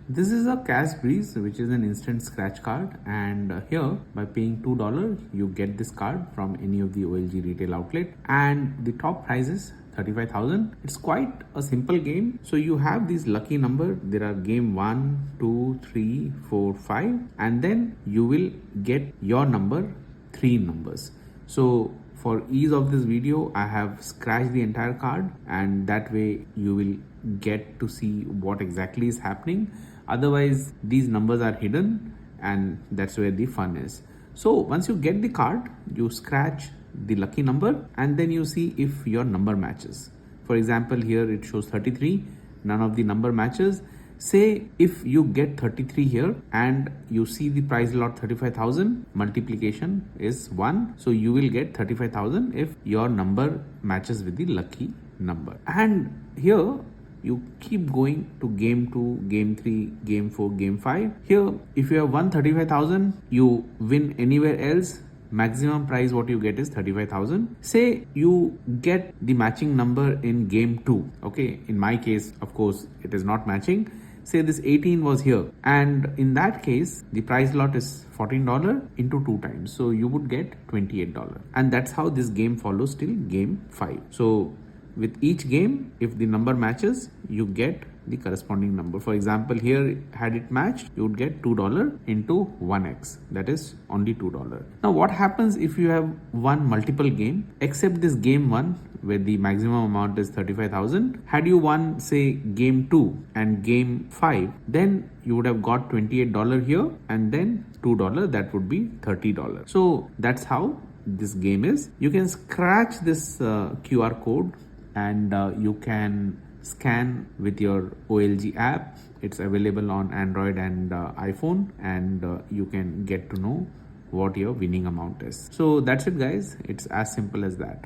This is a Cash Breeze, which is an instant scratch card, and here by paying $2 you get this card from any of the OLG retail outlet, and the top prize is 35,000. It's quite a simple game. So you have these lucky number. There are game 1, 2, 3, 4, 5, and then you will get your number 3 numbers. So for ease of this video, I have scratched the entire card, and that way you will get to see what exactly is happening. Otherwise, these numbers are hidden, and that's where the fun is. So once you get the card, you scratch the lucky number, and then you see if your number matches. For example, here it shows 33, none of the number matches. Say if you get 33 here and you see the prize lot 35,000, multiplication is 1. So you will get 35,000 if your number matches with the lucky number. And here you keep going to game 2, game 3, game 4, game 5. Here, if you have won 35,000, you win anywhere else. Maximum prize what you get is 35,000. Say you get the matching number in game 2. Okay, in my case, of course, it is not matching. Say this 18 was here, and in that case, the prize lot is $14 into 2 times. So you would get $28. And that's how this game follows till game 5. So with each game, if the number matches, you get the corresponding number. For example, here had it matched, you would get $2 into 1x, that is only $2. Now what happens if you have won multiple game, except this game 1 where the maximum amount is 35,000. Had you won say game 2 and game 5, then you would have got $28 here, and then $2, that would be $30. So that's how this game is. You can scratch this QR code, and you can scan with your OLG app. It's available on Android and iPhone, and you can get to know what your winning amount is. So that's it, guys. It's as simple as that.